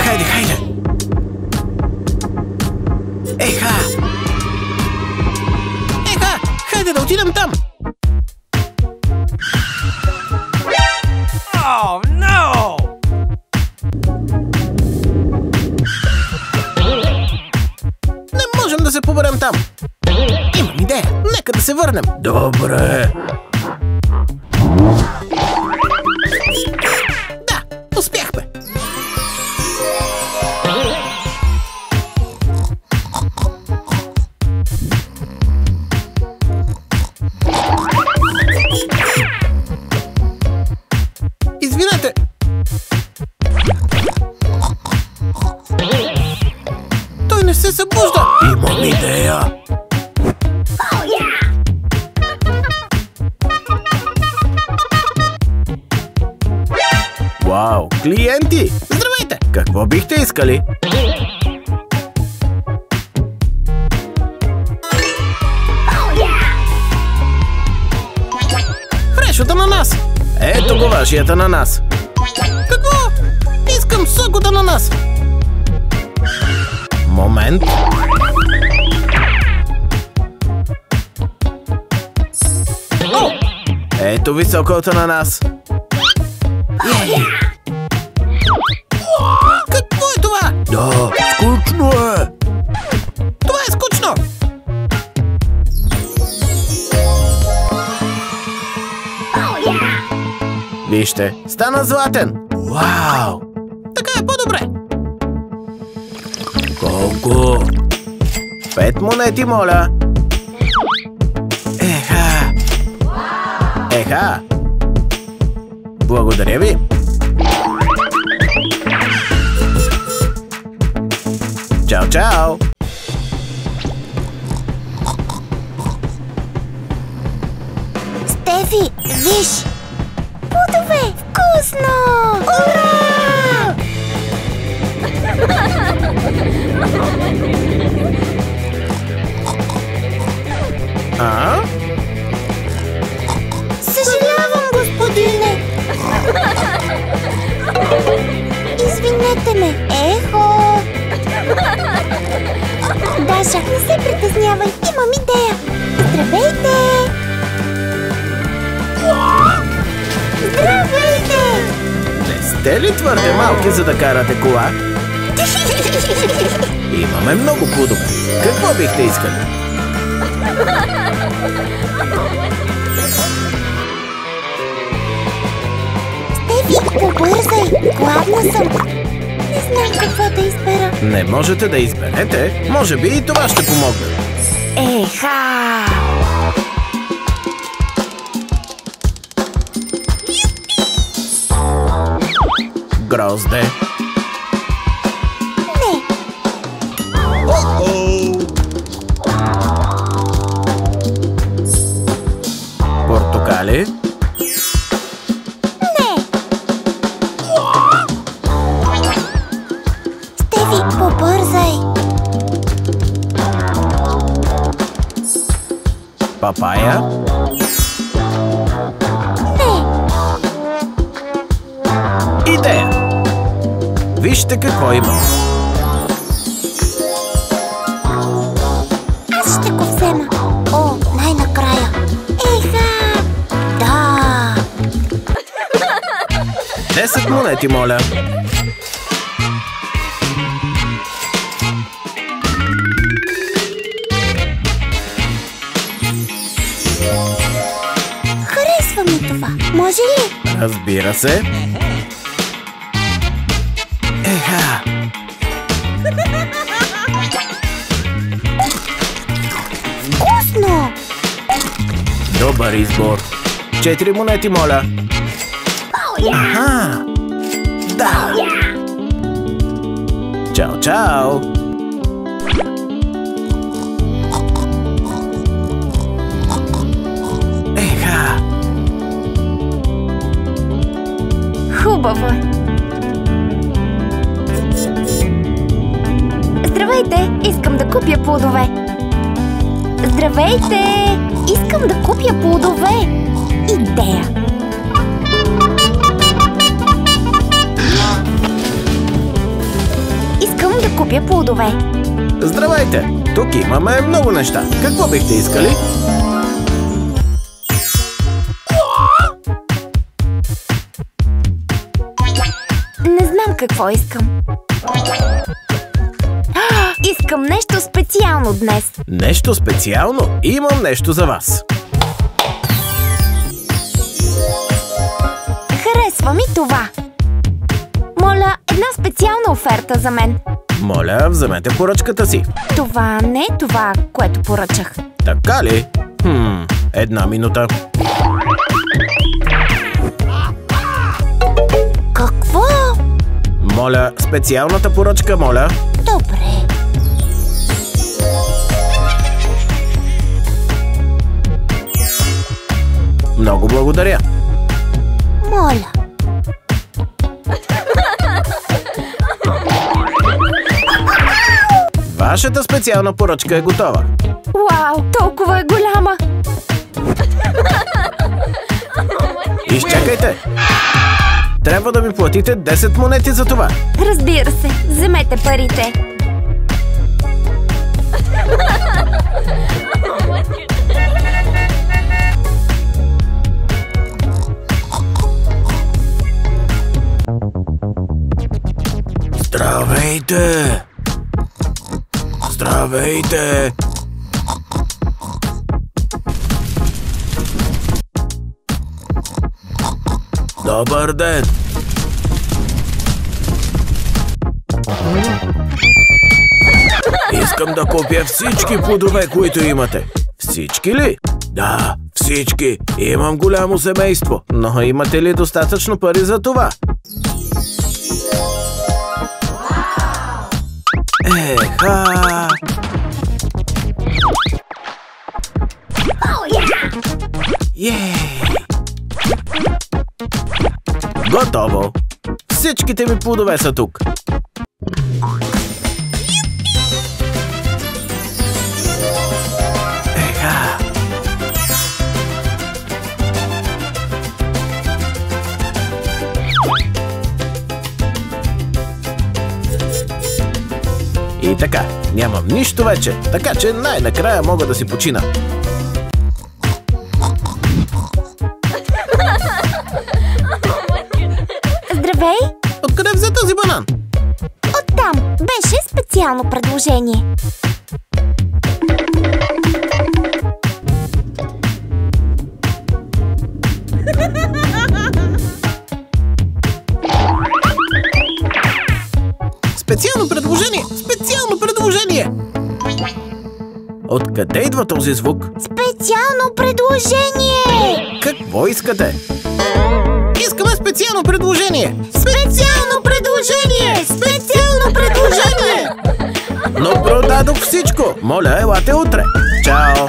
Хайде, хайде! Еха! Хайде да отидем там! Oh, no! Не можем да се поберем там! Имам идея! Нека да се върнем! Добре! Да! Успяхме! Извинете! Той не се събужда! Имам идея! Вау! Клиенти! Здравейте! Какво бихте искали? Фреш от ананас! Ето го вашият ананас! Какво? Искам сок от ананас! Момент! О! Ето ви сока от ананас! Какво е това? Да, скучно е! Това е скучно! Вижте, стана златен! Вау! Така е по-добре! Колко? 5 монети, моля! Еха! Еха! Благодаря ви! Чао, чао! Стефи, виж! Плодове! Вкусно! Ура! А? Съжалявам, господине! Извинете ме! Ехо! Даша, не се притеснявай! Имам идея! Здравейте! Здравейте! Не сте ли твърде малки, за да карате кола? Имаме много плодове. Какво бихте искали? Стефи, побързай! Гладна съм! Не знам какво да избера. Не можете да изберете? Може би и това ще помогне. Еха! Грозде. Не! Портокали. Не! Стефи, побързай! Папая. Не! Идея. Вижте какво има. Аз ще го взема. О, най-накрая. Еха! Да! 10 монети, моля. Харесва ми това. Може ли? Разбира се. Еха! Вкусно! Добър избор. 4 монети, моля. Аха! Да! Чао, чао! Еха! Хубаво е. Здравейте! Искам да купя плодове. Здравейте! Искам да купя плодове. плодове. Здравейте! Тук имаме много неща. Какво бихте искали? Не знам какво искам. Искам нещо специално днес. Нещо специално? Имам нещо за вас. Харесва ми това. Моля, една специална оферта за мен. Моля, вземете поръчката си. Това не е това, което поръчах. Така ли? Една минута. Какво? Моля, специалната поръчка, моля. Добре. Много благодаря. Моля. Вашата специална поръчка е готова. Вау, толкова е голяма. Изчакайте! Трябва да ми платите 10 монети за това. Разбира се, вземете парите. Здравейте! Здравейте! Добър ден! Искам да купя всички плодове, които имате. Всички ли? Да, всички. Имам голямо семейство. Но имате ли достатъчно пари за това? Еха! Ей! Готово! Всичките ми плодове са тук. Еха! И така, нямам нищо вече, така че най-накрая мога да си почина. Здравей! Откъде взе този банан? Оттам беше специално предложение. Специално предложение! Специално предложение! Откъде идва този звук? Специално предложение! Какво искате? Искаме специално предложение! Специално предложение! Специално предложение! Но продадох всичко! Моля, елате утре! Чао!